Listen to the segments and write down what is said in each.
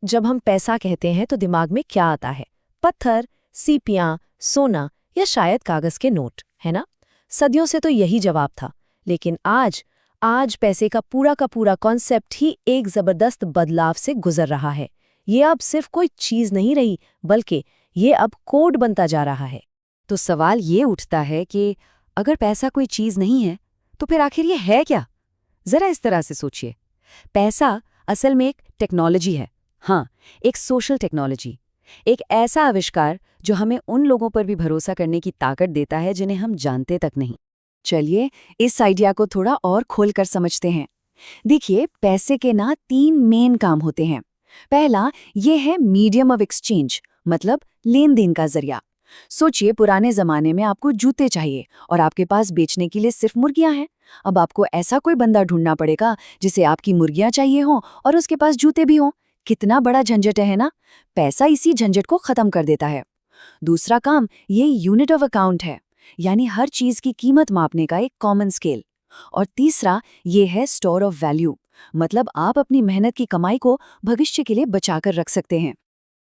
जब हम पैसा कहते हैं तो दिमाग में क्या आता है? पत्थर, सीपियां, सोना या शायद कागज के नोट, है ना? सदियों से तो यही जवाब था। लेकिन आज पैसे का पूरा कॉन्सेप्ट ही एक जबरदस्त बदलाव से गुजर रहा है। ये अब सिर्फ कोई चीज नहीं रही, बल्कि ये अब कोड बनता जा रहा है। तो सवाल ये उठता है कि अगर पैसा कोई चीज नहीं है तो फिर आखिर ये है क्या? जरा इस तरह से सोचिए। पैसा असल में एक टेक्नोलॉजी है। हाँ, एक सोशल टेक्नोलॉजी। एक ऐसा आविष्कार जो हमें उन लोगों पर भी भरोसा करने की ताकत देता है जिन्हें हम जानते तक नहीं। चलिए इस आइडिया को थोड़ा और खोलकर समझते हैं। देखिए, पैसे के ना 3 मेन काम होते हैं। पहला ये है मीडियम ऑफ एक्सचेंज, मतलब लेन देन का जरिया। सोचिए, पुराने जमाने में आपको जूते चाहिए और आपके पास बेचने के लिए सिर्फ मुर्गियां हैं। अब आपको ऐसा कोई बंदा ढूंढना पड़ेगा जिसे आपकी मुर्गियां चाहिए हों और उसके पास जूते भी हों। कितना बड़ा झंझट है ना? पैसा इसी झंझट को खत्म कर देता है। दूसरा काम ये यूनिट ऑफ अकाउंट है, यानी हर चीज की कीमत मापने का एक कॉमन स्केल। और तीसरा ये है स्टोर ऑफ वैल्यू, मतलब आप अपनी मेहनत की कमाई को भविष्य के लिए बचाकर रख सकते हैं।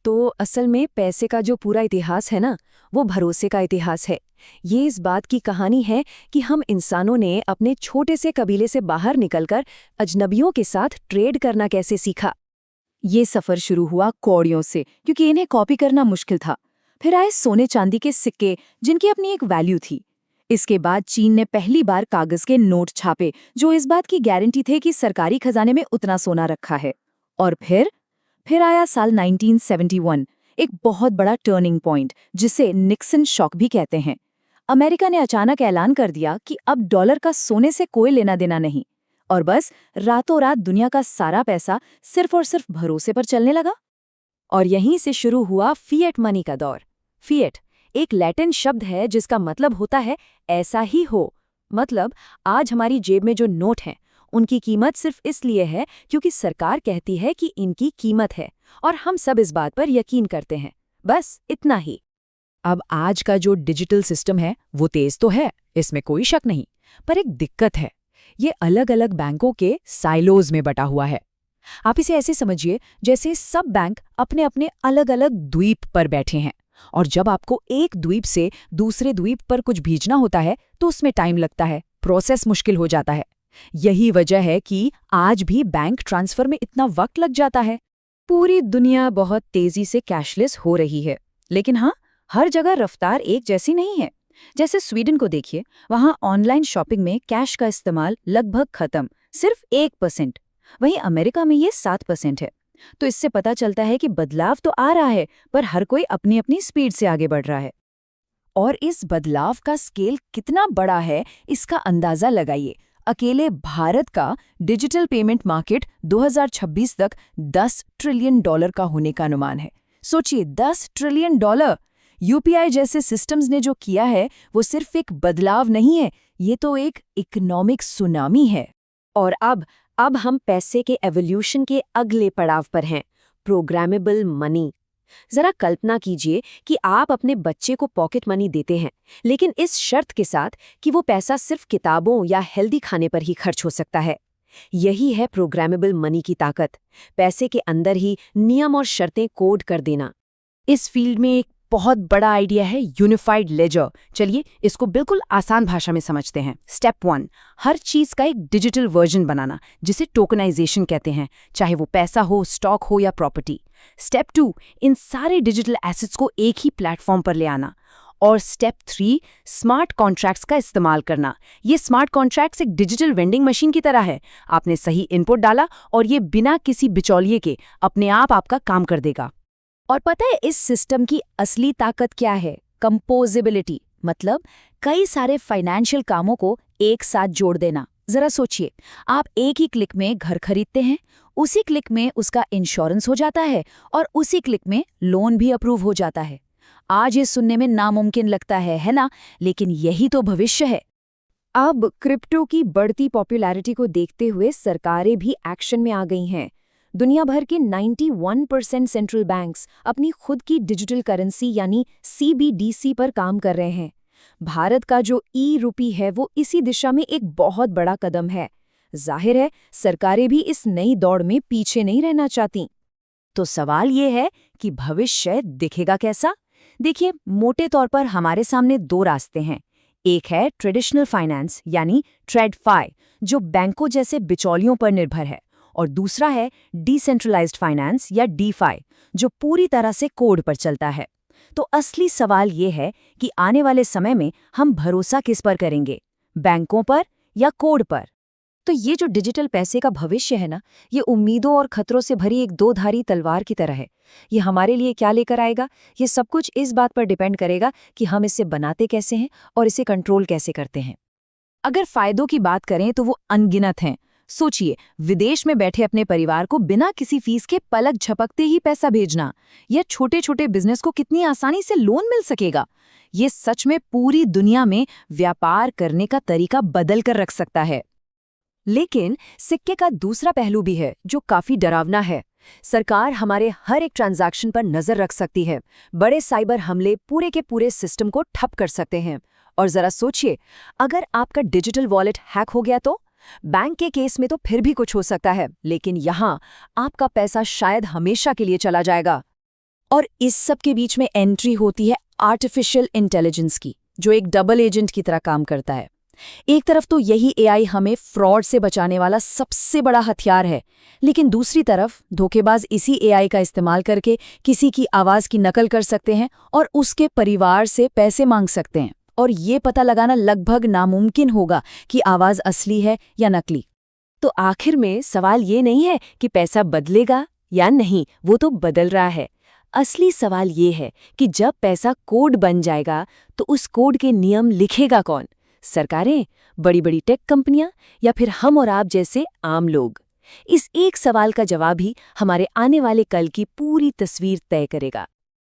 तो असल में पैसे का जो पूरा इतिहास है ना, वो भरोसे का इतिहास है। ये इस बात की कहानी है कि हम इंसानों ने अपने छोटे से कबीले से बाहर निकलकर अजनबियों के साथ ट्रेड करना कैसे सीखा। ये सफर शुरू हुआ कौड़ियों से, क्योंकि इन्हें कॉपी करना मुश्किल था। फिर आए सोने चांदी के सिक्के, जिनकी अपनी एक वैल्यू थी। इसके बाद चीन ने पहली बार कागज के नोट छापे, जो इस बात की गारंटी थे कि सरकारी खजाने में उतना सोना रखा है। और फिर आया साल 1971, एक बहुत बड़ा टर्निंग पॉइंट, जिसे निक्सन शॉक भी कहते हैं। अमेरिका ने अचानक ऐलान कर दिया कि अब डॉलर का सोने से कोई लेना देना नहीं, और बस रातों रात दुनिया का सारा पैसा सिर्फ और सिर्फ भरोसे पर चलने लगा। और यहीं से शुरू हुआ फिएट मनी का दौर। फिएट एक लैटिन शब्द है जिसका मतलब होता है ऐसा ही हो। मतलब आज हमारी जेब में जो नोट हैं, उनकी कीमत सिर्फ इसलिए है क्योंकि सरकार कहती है कि इनकी कीमत है, और हम सब इस बात पर यकीन करते हैं। बस इतना ही। अब आज का जो डिजिटल सिस्टम है वो तेज तो है, इसमें कोई शक नहीं, पर एक दिक्कत है। ये अलग अलग बैंकों के साइलोज में बटा हुआ है। आप इसे ऐसे समझिए जैसे सब बैंक अपने अपने अलग अलग द्वीप पर बैठे हैं, और जब आपको एक द्वीप से दूसरे द्वीप पर कुछ भेजना होता है तो उसमें टाइम लगता है, प्रोसेस मुश्किल हो जाता है। यही वजह है कि आज भी बैंक ट्रांसफर में इतना वक्त लग जाता है। पूरी दुनिया बहुत तेजी से कैशलेस हो रही है, लेकिन हाँ, हर जगह रफ्तार एक जैसी नहीं है। जैसे स्वीडन को देखिए, वहाँ ऑनलाइन शॉपिंग में कैश का इस्तेमाल लगभग खत्म, सिर्फ 1%। वहीं अमेरिका में ये 7% है। तो इससे पता चलता है कि बदलाव तो आ रहा है, पर हर कोई अपनी अपनी स्पीड से आगे बढ़ रहा है। और इस बदलाव का स्केल कितना बड़ा है, इसका अंदाजा लगाइए। अकेले भारत का डिजिटल पेमेंट मार्केट 2026 तक $10 ट्रिलियन का होने का अनुमान है। सोचिए, $10 ट्रिलियन। यूपीआई जैसे सिस्टम्स ने जो किया है वो सिर्फ एक बदलाव नहीं है, ये तो एक इकोनॉमिक सुनामी है। और अब हम पैसे के एवोल्यूशन के अगले पड़ाव पर हैं, प्रोग्रामेबल मनी। जरा कल्पना कीजिए कि आप अपने बच्चे को पॉकेट मनी देते हैं, लेकिन इस शर्त के साथ कि वो पैसा सिर्फ किताबों या हेल्दी खाने पर ही खर्च हो सकता है। यही है प्रोग्रामेबल मनी की ताकत, पैसे के अंदर ही नियम और शर्तें कोड कर देना। इस फील्ड में एक बहुत बड़ा आइडिया है यूनिफाइड लेजर। चलिए इसको बिल्कुल आसान भाषा में समझते हैं। स्टेप 1, हर चीज का एक डिजिटल वर्जन बनाना, जिसे टोकनाइजेशन कहते हैं, चाहे वो पैसा हो, स्टॉक हो या प्रॉपर्टी। स्टेप 2, इन सारे डिजिटल एसेट्स को एक ही प्लेटफॉर्म पर ले आना। और स्टेप 3, स्मार्ट कॉन्ट्रैक्ट्स का इस्तेमाल करना। ये स्मार्ट कॉन्ट्रैक्ट्स एक डिजिटल वेंडिंग मशीन की तरह है। आपने सही इनपुट डाला और ये बिना किसी बिचौलिए के अपने आप आपका काम कर देगा। और पता है इस सिस्टम की असली ताकत क्या है? कंपोजिबिलिटी, मतलब कई सारे फाइनेंशियल कामों को एक साथ जोड़ देना। जरा सोचिए, आप एक ही क्लिक में घर खरीदते हैं, उसी क्लिक में उसका इंश्योरेंस हो जाता है, और उसी क्लिक में लोन भी अप्रूव हो जाता है। आज ये सुनने में नामुमकिन लगता है ना? लेकिन यही तो भविष्य है। अब क्रिप्टो की बढ़ती पॉपुलैरिटी को देखते हुए सरकारें भी एक्शन में आ गई हैं। दुनिया भर के 91% सेंट्रल बैंक्स अपनी खुद की डिजिटल करेंसी यानी CBDC पर काम कर रहे हैं। भारत का जो ई-रुपी है वो इसी दिशा में एक बहुत बड़ा कदम है। जाहिर है, सरकारें भी इस नई दौड़ में पीछे नहीं रहना चाहती। तो सवाल ये है कि भविष्य दिखेगा कैसा? देखिए, मोटे तौर पर हमारे सामने दो रास्ते हैं। एक है ट्रेडिशनल फाइनेंस यानी ट्रेडफाई, जो बैंकों जैसे बिचौलियों पर निर्भर है, और दूसरा है डिसेंट्रलाइज्ड फाइनेंस या डीफाई, जो पूरी तरह से कोड पर चलता है। तो असली सवाल ये है कि आने वाले समय में हम भरोसा किस पर करेंगे, बैंकों पर या कोड पर? तो ये जो डिजिटल पैसे का भविष्य है ना, ये उम्मीदों और खतरों से भरी एक दो-धारी तलवार की तरह है। ये हमारे लिए क्या लेकर आएगा, ये सब कुछ इस बात पर डिपेंड करेगा कि हम इसे बनाते कैसे हैं और इसे कंट्रोल कैसे करते हैं। अगर फायदों की बात करें तो वो अनगिनत हैं। सोचिए, विदेश में बैठे अपने परिवार को बिना किसी फीस के पलक झपकते ही पैसा भेजना, या छोटे-छोटे बिजनेस को कितनी आसानी से लोन मिल सकेगा। ये सच में पूरी दुनिया में व्यापार करने का तरीका बदल कर रख सकता है। लेकिन सिक्के का दूसरा पहलू भी है जो काफी डरावना है। सरकार हमारे हर एक ट्रांजैक्शन पर नजर रख सकती है। बड़े साइबर हमले पूरे के पूरे सिस्टम को ठप कर सकते हैं। और जरा सोचिए, अगर आपका डिजिटल वॉलेट हैक हो गया तो? बैंक के केस में तो फिर भी कुछ हो सकता है, लेकिन यहाँ आपका पैसा शायद हमेशा के लिए चला जाएगा। और इस सब के बीच में एंट्री होती है आर्टिफिशियल इंटेलिजेंस की, जो एक डबल एजेंट की तरह काम करता है। एक तरफ तो यही एआई हमें फ्रॉड से बचाने वाला सबसे बड़ा हथियार है, लेकिन दूसरी तरफ धोखेबाज इसी एआई का इस्तेमाल करके किसी की आवाज की नकल कर सकते हैं और उसके परिवार से पैसे मांग सकते हैं। और ये पता लगाना लगभग नामुमकिन होगा कि आवाज असली है या नकली। तो आखिर में सवाल ये नहीं है कि पैसा बदलेगा या नहीं, वो तो बदल रहा है। असली सवाल ये है कि जब पैसा कोड बन जाएगा तो उस कोड के नियम लिखेगा कौन? सरकारें, बड़ी बड़ी टेक कंपनियां, या फिर हम और आप जैसे आम लोग? इस एक सवाल का जवाब ही हमारे आने वाले कल की पूरी तस्वीर तय करेगा।